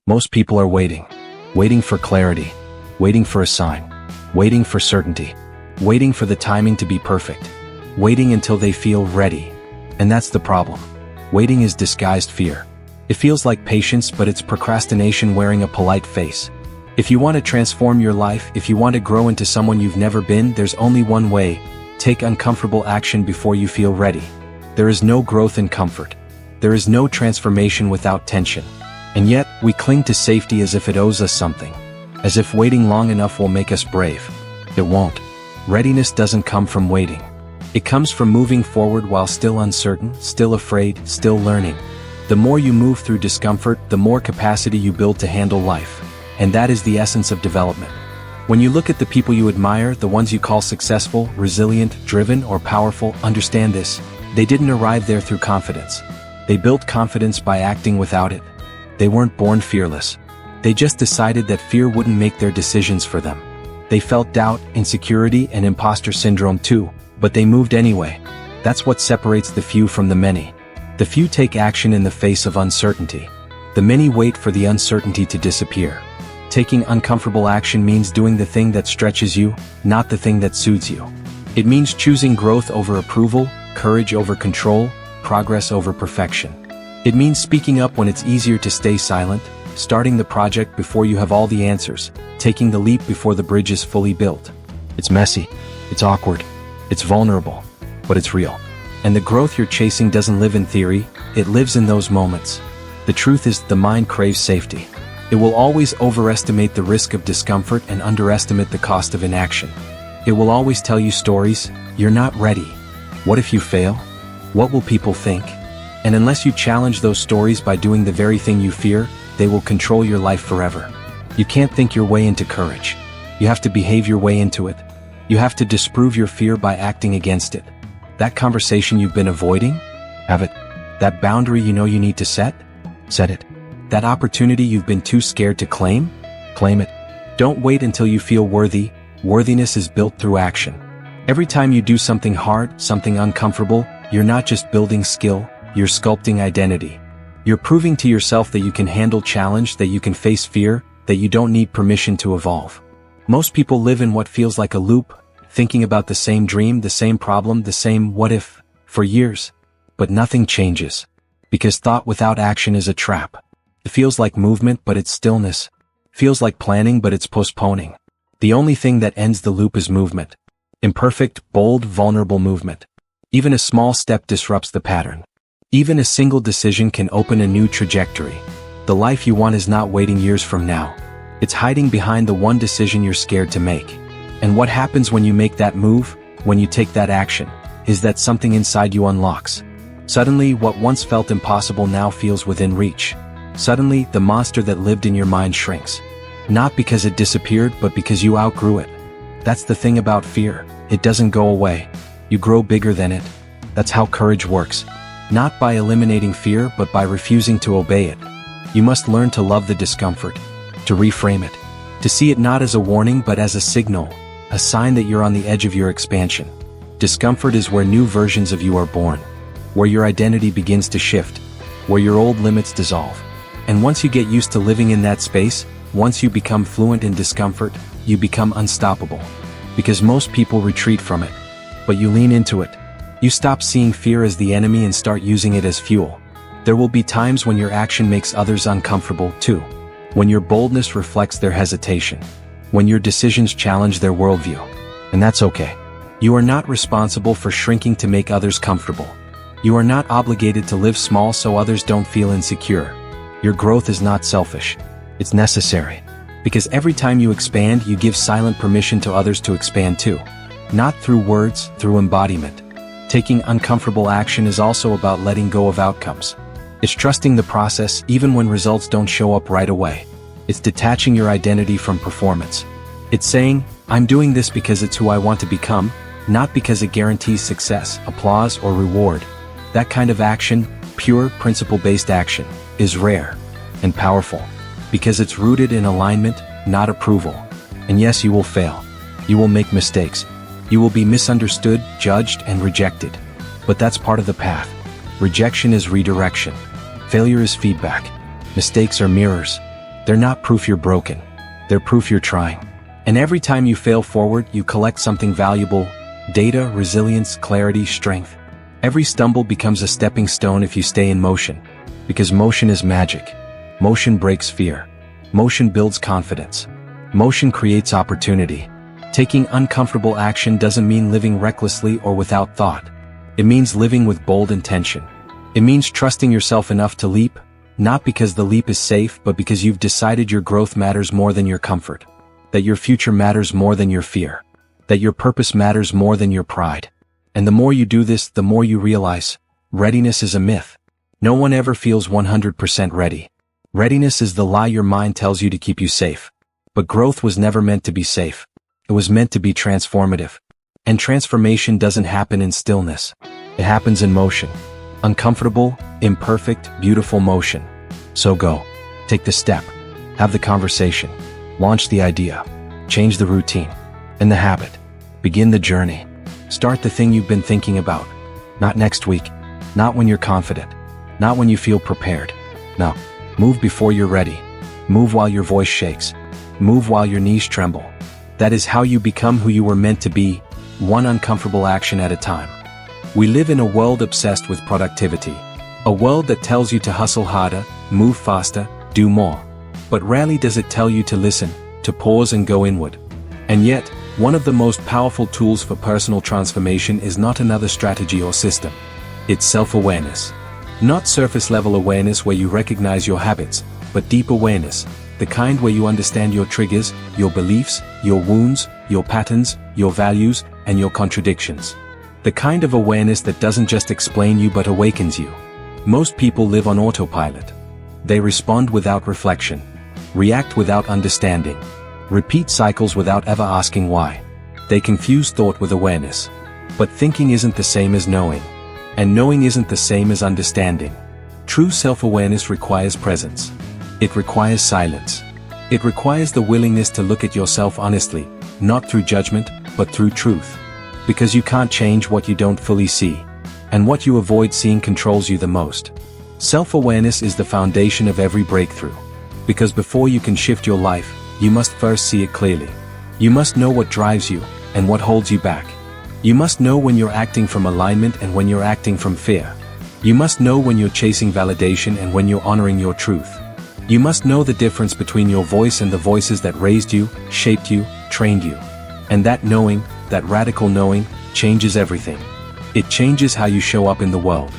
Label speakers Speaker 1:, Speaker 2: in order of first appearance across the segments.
Speaker 1: Most people are waiting. Waiting for clarity. Waiting for a sign. Waiting for certainty. Waiting for the timing to be perfect. Waiting until they feel ready. And that's the problem. Waiting is disguised fear. It feels like patience, but it's procrastination wearing a polite face. If you want to transform your life, if you want to grow into someone you've never been, there's only one way. Take uncomfortable action before you feel ready. There is no growth in comfort. There is no transformation without tension. And yet, we cling to safety as if it owes us something. As if waiting long enough will make us brave. It won't. Readiness doesn't come from waiting. It comes from moving forward while still uncertain, still afraid, still learning. The more you move through discomfort, the more capacity you build to handle life. And that is the essence of development. When you look at the people you admire, the ones you call successful, resilient, driven, or powerful, understand this. They didn't arrive there through confidence. They built confidence by acting without it. They weren't born fearless. They just decided that fear wouldn't make their decisions for them. They felt doubt, insecurity, and imposter syndrome too, but they moved anyway. That's what separates the few from the many. The few take action in the face of uncertainty. The many wait for the uncertainty to disappear. Taking uncomfortable action means doing the thing that stretches you, not the thing that soothes you. It means choosing growth over approval, courage over control, progress over perfection. It means speaking up when it's easier to stay silent, starting the project before you have all the answers, taking the leap before the bridge is fully built. It's messy, it's awkward, it's vulnerable, but it's real. And the growth you're chasing doesn't live in theory, it lives in those moments. The truth is, the mind craves safety. It will always overestimate the risk of discomfort and underestimate the cost of inaction. It will always tell you stories, you're not ready. What if you fail? What will people think? And unless you challenge those stories by doing the very thing you fear, they will control your life forever. You can't think your way into courage. You have to behave your way into it. You have to disprove your fear by acting against it. That conversation you've been avoiding? Have it. That boundary you know you need to set? Set it. That opportunity you've been too scared to claim? Claim it. Don't wait until you feel worthy. Worthiness is built through action. Every time you do something hard, something uncomfortable, you're not just building skill, you're sculpting identity. You're proving to yourself that you can handle challenge, that you can face fear, that you don't need permission to evolve. Most people live in what feels like a loop, thinking about the same dream, the same problem, the same what if, for years. But nothing changes. Because thought without action is a trap. It feels like movement, but it's stillness. Feels like planning, but it's postponing. The only thing that ends the loop is movement. Imperfect, bold, vulnerable movement. Even a small step disrupts the pattern. Even a single decision can open a new trajectory. The life you want is not waiting years from now. It's hiding behind the one decision you're scared to make. And what happens when you make that move, when you take that action, is that something inside you unlocks. Suddenly, what once felt impossible now feels within reach. Suddenly, the monster that lived in your mind shrinks. Not because it disappeared, but because you outgrew it. That's the thing about fear. It doesn't go away. You grow bigger than it. That's how courage works. Not by eliminating fear, but by refusing to obey it. You must learn to love the discomfort, to reframe it, to see it not as a warning but as a signal, a sign that you're on the edge of your expansion. Discomfort is where new versions of you are born, where your identity begins to shift, where your old limits dissolve. And once you get used to living in that space, once you become fluent in discomfort, you become unstoppable. Because most people retreat from it, but you lean into it. You stop seeing fear as the enemy and start using it as fuel. There will be times when your action makes others uncomfortable, too. When your boldness reflects their hesitation. When your decisions challenge their worldview. And that's okay. You are not responsible for shrinking to make others comfortable. You are not obligated to live small so others don't feel insecure. Your growth is not selfish. It's necessary. Because every time you expand, you give silent permission to others to expand too. Not through words, through embodiment. Taking uncomfortable action is also about letting go of outcomes. It's trusting the process even when results don't show up right away. It's detaching your identity from performance. It's saying, I'm doing this because it's who I want to become, not because it guarantees success, applause, or reward. That kind of action, pure, principle-based action, is rare and powerful because it's rooted in alignment, not approval. And yes, you will fail. You will make mistakes. You will be misunderstood, judged, and rejected. But that's part of the path. Rejection is redirection. Failure is feedback. Mistakes are mirrors. They're not proof you're broken. They're proof you're trying. And every time you fail forward, you collect something valuable: data, resilience, clarity, strength. Every stumble becomes a stepping stone if you stay in motion. Because motion is magic. Motion breaks fear. Motion builds confidence. Motion creates opportunity. Taking uncomfortable action doesn't mean living recklessly or without thought. It means living with bold intention. It means trusting yourself enough to leap, not because the leap is safe, but because you've decided your growth matters more than your comfort. That your future matters more than your fear. That your purpose matters more than your pride. And the more you do this, the more you realize, readiness is a myth. No one ever feels 100% ready. Readiness is the lie your mind tells you to keep you safe. But growth was never meant to be safe. It was meant to be transformative. And transformation doesn't happen in stillness. It happens in motion. Uncomfortable, imperfect, beautiful motion. So go. Take the step. Have the conversation. Launch the idea. Change the routine. And the habit. Begin the journey. Start the thing you've been thinking about. Not next week. Not when you're confident. Not when you feel prepared. No. Move before you're ready. Move while your voice shakes. Move while your knees tremble. That is how you become who you were meant to be, one uncomfortable action at a time. We live in a world obsessed with productivity. A world that tells you to hustle harder, move faster, do more. But rarely does it tell you to listen, to pause and go inward. And yet, one of the most powerful tools for personal transformation is not another strategy or system. It's self-awareness. Not surface-level awareness where you recognize your habits, but deep awareness, the kind where you understand your triggers, your beliefs, your wounds, your patterns, your values, and your contradictions. The kind of awareness that doesn't just explain you but awakens you. Most people live on autopilot. They respond without reflection, react without understanding, repeat cycles without ever asking why. They confuse thought with awareness. But thinking isn't the same as knowing. And knowing isn't the same as understanding. True self-awareness requires presence. It requires silence. It requires the willingness to look at yourself honestly, not through judgment, but through truth. Because you can't change what you don't fully see. And what you avoid seeing controls you the most. Self-awareness is the foundation of every breakthrough. Because before you can shift your life, you must first see it clearly. You must know what drives you, and what holds you back. You must know when you're acting from alignment and when you're acting from fear. You must know when you're chasing validation and when you're honoring your truth. You must know the difference between your voice and the voices that raised you, shaped you, trained you. And that knowing, that radical knowing, changes everything. It changes how you show up in the world.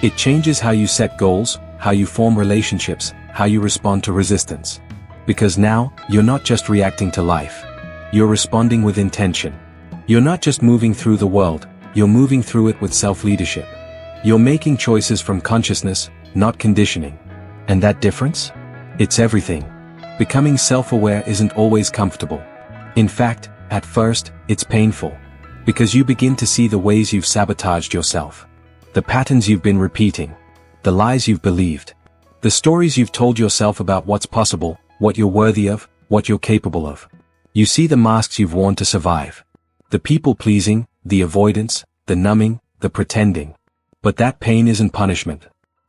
Speaker 1: It changes how you set goals, how you form relationships, how you respond to resistance. Because now, you're not just reacting to life. You're responding with intention. You're not just moving through the world, you're moving through it with self-leadership. You're making choices from consciousness, not conditioning. And that difference? It's everything. Becoming self-aware isn't always comfortable. In fact, at first, it's painful. Because you begin to see the ways you've sabotaged yourself. The patterns you've been repeating. The lies you've believed. The stories you've told yourself about what's possible, what you're worthy of, what you're capable of. You see the masks you've worn to survive. The people-pleasing, the avoidance, the numbing, the pretending. But that pain isn't punishment.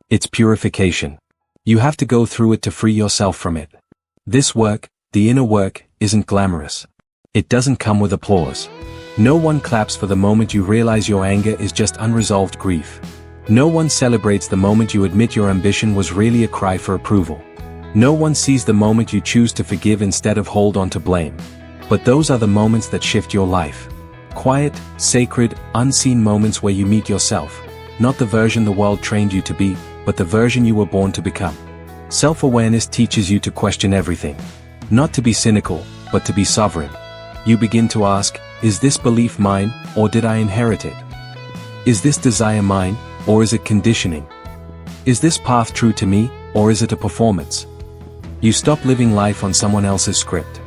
Speaker 1: It's purification. You have to go through it to free yourself from it. This work, the inner work, isn't glamorous. It doesn't come with applause. No one claps for the moment you realize your anger is just unresolved grief. No one celebrates the moment you admit your ambition was really a cry for approval. No one sees the moment you choose to forgive instead of hold on to blame. But those are the moments that shift your life. Quiet, sacred, unseen moments where you meet yourself. Not the version the world trained you to be, but the version you were born to become. Self-awareness teaches you to question everything. Not to be cynical, but to be sovereign. You begin to ask, is this belief mine, or did I inherit it? Is this desire mine, or is it conditioning? Is this path true to me, or is it a performance? You stop living life on someone else's script.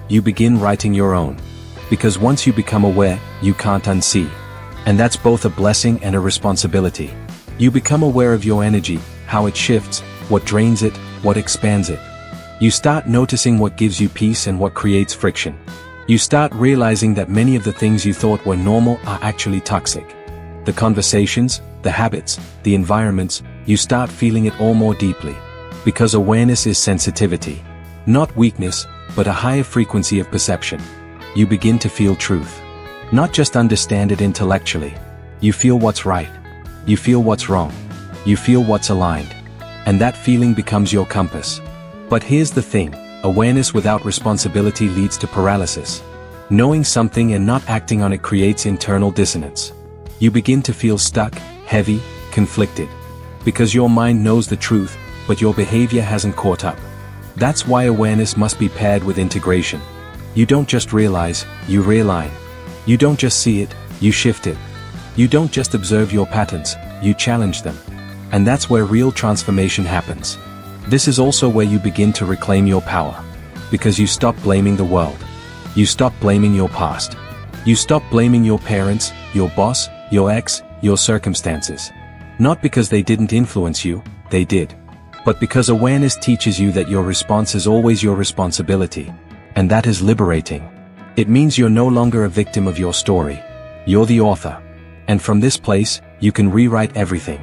Speaker 1: You begin writing your own. Because once you become aware, you can't unsee. And that's both a blessing and a responsibility. You become aware of your energy, how it shifts, what drains it, what expands it. You start noticing what gives you peace and what creates friction. You start realizing that many of the things you thought were normal are actually toxic. The conversations, the habits, the environments, you start feeling it all more deeply. Because awareness is sensitivity. Not weakness, but a higher frequency of perception. You begin to feel truth. Not just understand it intellectually. You feel what's right. You feel what's wrong. You feel what's aligned. And that feeling becomes your compass. But here's the thing, awareness without responsibility leads to paralysis. Knowing something and not acting on it creates internal dissonance. You begin to feel stuck, heavy, conflicted. Because your mind knows the truth, but your behavior hasn't caught up. That's why awareness must be paired with integration. You don't just realize, you realign. You don't just see it, you shift it. You don't just observe your patterns, you challenge them. And that's where real transformation happens. This is also where you begin to reclaim your power. Because you stop blaming the world. You stop blaming your past. You stop blaming your parents, your boss, your ex, your circumstances. Not because they didn't influence you, they did. But because awareness teaches you that your response is always your responsibility. And that is liberating. It means you're no longer a victim of your story. You're the author. And from this place, you can rewrite everything.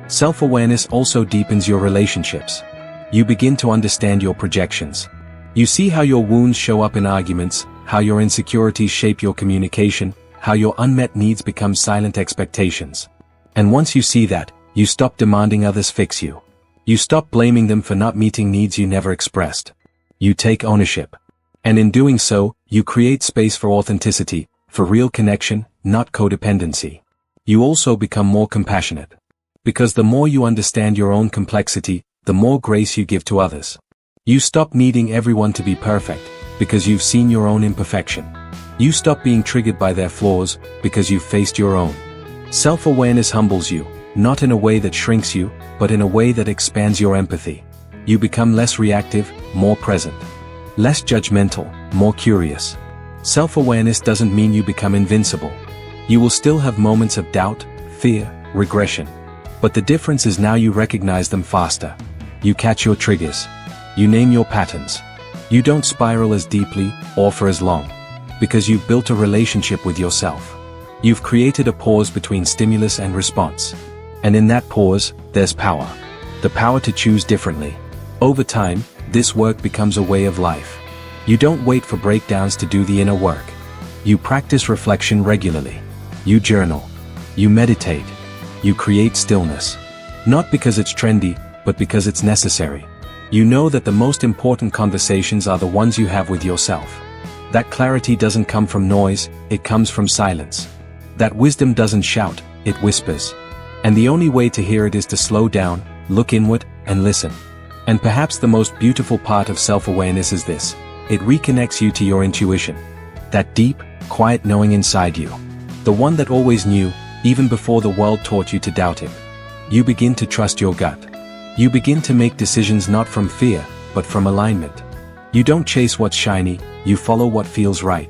Speaker 1: Self-awareness also deepens your relationships. You begin to understand your projections. You see how your wounds show up in arguments, how your insecurities shape your communication, how your unmet needs become silent expectations. And once you see that, you stop demanding others fix you. You stop blaming them for not meeting needs you never expressed. You take ownership. And in doing so, you create space for authenticity, for real connection, not codependency. You also become more compassionate. Because the more you understand your own complexity, the more grace you give to others. You stop needing everyone to be perfect, because you've seen your own imperfection. You stop being triggered by their flaws, because you've faced your own. Self-awareness humbles you, not in a way that shrinks you, but in a way that expands your empathy. You become less reactive, more present. Less judgmental, more curious. Self-awareness doesn't mean you become invincible. You will still have moments of doubt, fear, regression. But the difference is now you recognize them faster. You catch your triggers. You name your patterns. You don't spiral as deeply, or for as long. Because you've built a relationship with yourself. You've created a pause between stimulus and response. And in that pause, there's power. The power to choose differently. Over time, this work becomes a way of life. You don't wait for breakdowns to do the inner work. You practice reflection regularly. You journal. You meditate. You create stillness. Not because it's trendy, but because it's necessary. You know that the most important conversations are the ones you have with yourself. That clarity doesn't come from noise, it comes from silence. That wisdom doesn't shout, it whispers. And the only way to hear it is to slow down, look inward, and listen. And perhaps the most beautiful part of self-awareness is this. It reconnects you to your intuition. That deep, quiet knowing inside you. The one that always knew, even before the world taught you to doubt it. You begin to trust your gut. You begin to make decisions not from fear, but from alignment. You don't chase what's shiny, you follow what feels right.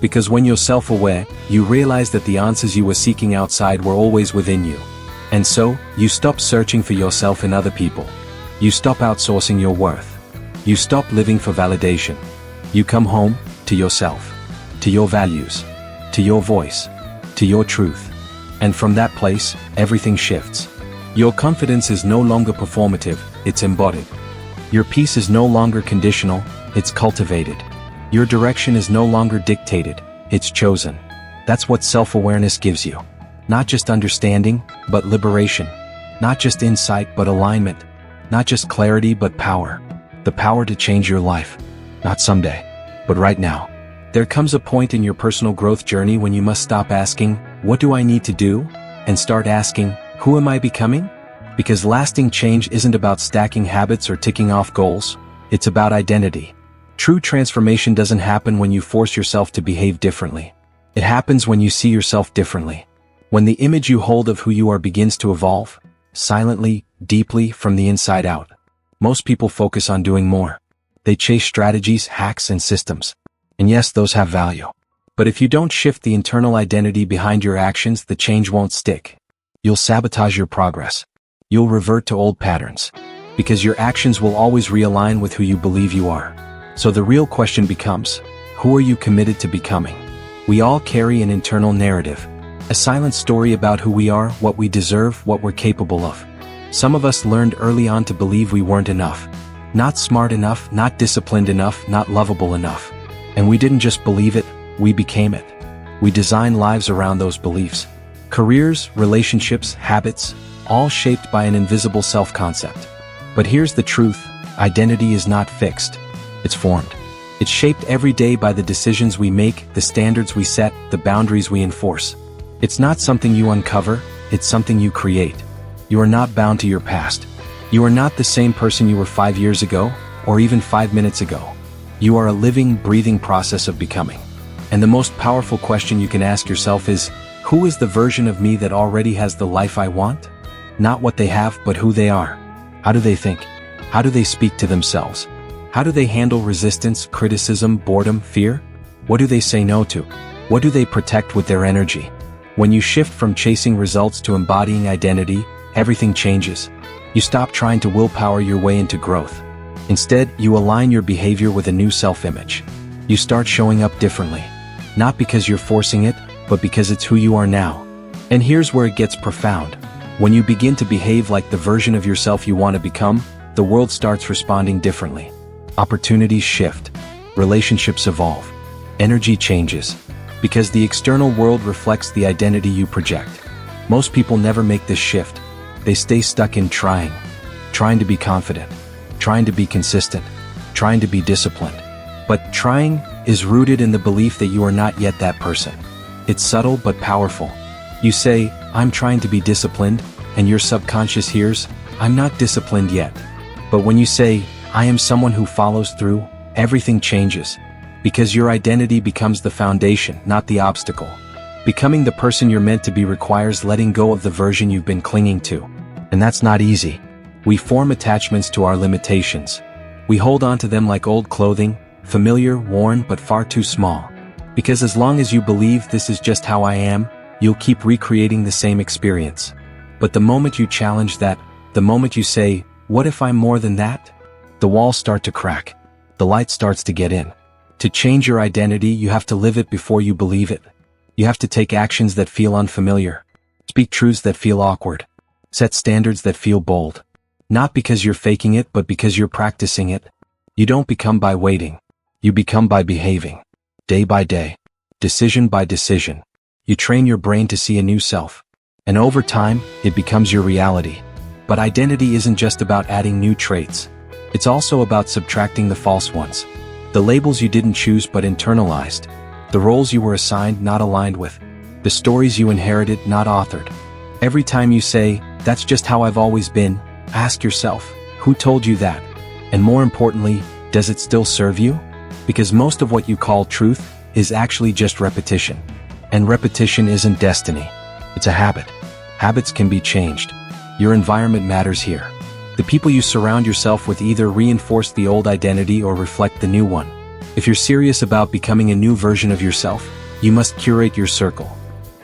Speaker 1: Because when you're self-aware, you realize that the answers you were seeking outside were always within you. And so, you stop searching for yourself in other people. You stop outsourcing your worth. You stop living for validation. You come home, to yourself. To your values. To your voice. To your truth. And from that place, everything shifts. Your confidence is no longer performative, it's embodied. Your peace is no longer conditional, it's cultivated. Your direction is no longer dictated, it's chosen. That's what self-awareness gives you. Not just understanding, but liberation. Not just insight, but alignment. Not just clarity, but power. The power to change your life. Not someday, but right now. There comes a point in your personal growth journey when you must stop asking, what do I need to do? And start asking, who am I becoming? Because lasting change isn't about stacking habits or ticking off goals. It's about identity. True transformation doesn't happen when you force yourself to behave differently. It happens when you see yourself differently. When the image you hold of who you are begins to evolve, silently, deeply, from the inside out. Most people focus on doing more. They chase strategies, hacks, and systems. And yes, those have value. But if you don't shift the internal identity behind your actions, the change won't stick. You'll sabotage your progress. You'll revert to old patterns. Because your actions will always realign with who you believe you are. So the real question becomes, who are you committed to becoming? We all carry an internal narrative. A silent story about who we are, what we deserve, what we're capable of. Some of us learned early on to believe we weren't enough. Not smart enough, not disciplined enough, not lovable enough. And we didn't just believe it, we became it. We designed lives around those beliefs. Careers, relationships, habits, all shaped by an invisible self-concept. But here's the truth, identity is not fixed. It's formed. It's shaped every day by the decisions we make, the standards we set, the boundaries we enforce. It's not something you uncover, it's something you create. You are not bound to your past. You are not the same person you were 5 years ago, or even 5 minutes ago. You are a living, breathing process of becoming. And the most powerful question you can ask yourself is, who is the version of me that already has the life I want? Not what they have, but who they are. How do they think? How do they speak to themselves? How do they handle resistance, criticism, boredom, fear? What do they say no to? What do they protect with their energy? When you shift from chasing results to embodying identity, everything changes. You stop trying to willpower your way into growth. Instead, you align your behavior with a new self-image. You start showing up differently. Not because you're forcing it, but because it's who you are now. And here's where it gets profound. When you begin to behave like the version of yourself you want to become, the world starts responding differently. Opportunities shift. Relationships evolve. Energy changes. Because the external world reflects the identity you project. Most people never make this shift. They stay stuck in trying to be confident, trying to be consistent, trying to be disciplined. But trying is rooted in the belief that you are not yet that person. It's subtle but powerful. You say, I'm trying to be disciplined, and your subconscious hears, I'm not disciplined yet. But when you say, I am someone who follows through, everything changes. Because your identity becomes the foundation, not the obstacle. Becoming the person you're meant to be requires letting go of the version you've been clinging to. And that's not easy. We form attachments to our limitations. We hold on to them like old clothing, familiar, worn, but far too small. Because as long as you believe this is just how I am, you'll keep recreating the same experience. But the moment you challenge that, the moment you say, what if I'm more than that? The walls start to crack. The light starts to get in. To change your identity, you have to live it before you believe it. You have to take actions that feel unfamiliar. Speak truths that feel awkward. Set standards that feel bold. Not because you're faking it, but because you're practicing it. You don't become by waiting. You become by behaving. Day by day. Decision by decision. You train your brain to see a new self. And over time, it becomes your reality. But identity isn't just about adding new traits. It's also about subtracting the false ones. The labels you didn't choose but internalized. The roles you were assigned not aligned with. The stories you inherited not authored. Every time you say, that's just how I've always been, ask yourself, who told you that? And more importantly, does it still serve you? Because most of what you call truth is actually just repetition. And repetition isn't destiny. It's a habit. Habits can be changed. Your environment matters here. The people you surround yourself with either reinforce the old identity or reflect the new one. If you're serious about becoming a new version of yourself, you must curate your circle.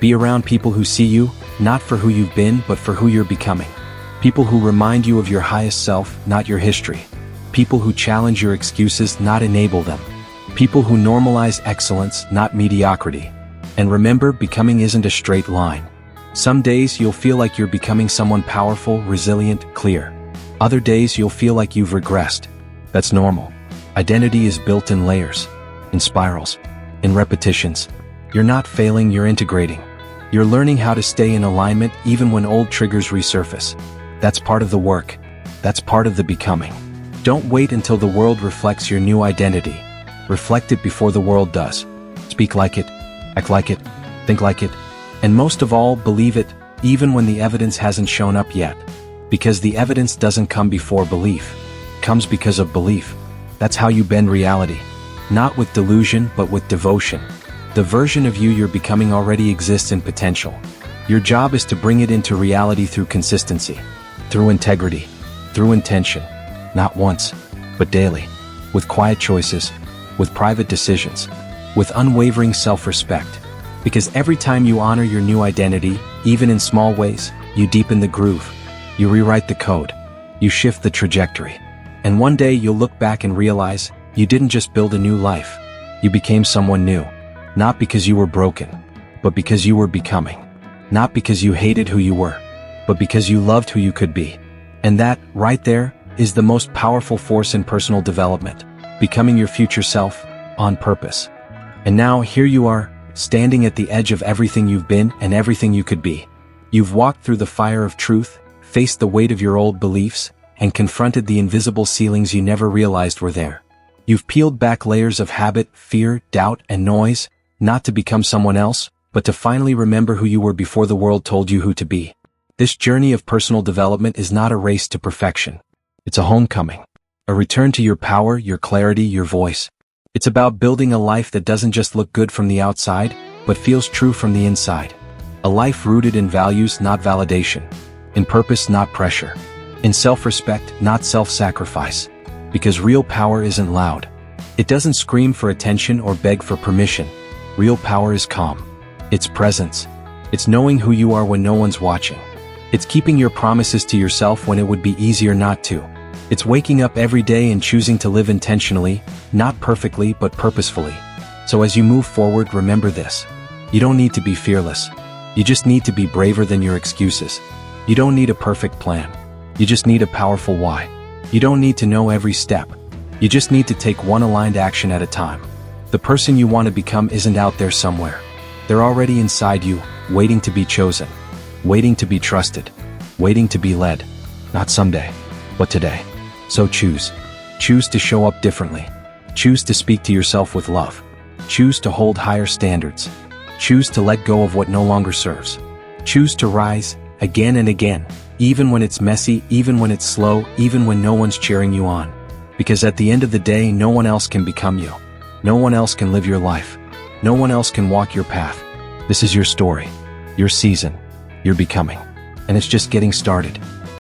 Speaker 1: Be around people who see you, not for who you've been, but for who you're becoming. People who remind you of your highest self, not your history. People who challenge your excuses, not enable them. People who normalize excellence, not mediocrity. And remember, becoming isn't a straight line. Some days you'll feel like you're becoming someone powerful, resilient, clear. Other days you'll feel like you've regressed. That's normal. Identity is built in layers, in spirals, in repetitions. You're not failing, you're integrating. You're learning how to stay in alignment even when old triggers resurface. That's part of the work. That's part of the becoming. Don't wait until the world reflects your new identity. Reflect it before the world does. Speak like it, act like it, think like it, and most of all, believe it, even when the evidence hasn't shown up yet. Because the evidence doesn't come before belief. It comes because of belief. That's how you bend reality. Not with delusion, but with devotion. The version of you you're becoming already exists in potential. Your job is to bring it into reality through consistency, through integrity, through intention. Not once, but daily. With quiet choices, with private decisions, with unwavering self-respect. Because every time you honor your new identity, even in small ways, you deepen the groove. You rewrite the code. You shift the trajectory. And one day you'll look back and realize, you didn't just build a new life. You became someone new. Not because you were broken, but because you were becoming. Not because you hated who you were, but because you loved who you could be. And that, right there, is the most powerful force in personal development, becoming your future self, on purpose. And now, here you are, standing at the edge of everything you've been and everything you could be. You've walked through the fire of truth, faced the weight of your old beliefs, and confronted the invisible ceilings you never realized were there. You've peeled back layers of habit, fear, doubt, and noise, not to become someone else, but to finally remember who you were before the world told you who to be. This journey of personal development is not a race to perfection. It's a homecoming. A return to your power, your clarity, your voice. It's about building a life that doesn't just look good from the outside, but feels true from the inside. A life rooted in values, not validation. In purpose, not pressure. In self-respect, not self-sacrifice. Because real power isn't loud. It doesn't scream for attention or beg for permission. Real power is calm. It's presence. It's knowing who you are when no one's watching. It's keeping your promises to yourself when it would be easier not to. It's waking up every day and choosing to live intentionally, not perfectly but purposefully. So as you move forward, remember this. You don't need to be fearless. You just need to be braver than your excuses. You don't need a perfect plan. You just need a powerful why. You don't need to know every step. You just need to take one aligned action at a time. The person you want to become isn't out there somewhere. They're already inside you, waiting to be chosen, waiting to be trusted, waiting to be led. Not someday, but today. So choose. Choose to show up differently. Choose to speak to yourself with love. Choose to hold higher standards. Choose to let go of what no longer serves. Choose to rise, again and again, even when it's messy, even when it's slow, even when no one's cheering you on. Because at the end of the day, no one else can become you. No one else can live your life. No one else can walk your path. This is your story, your season, your becoming. And it's just getting started.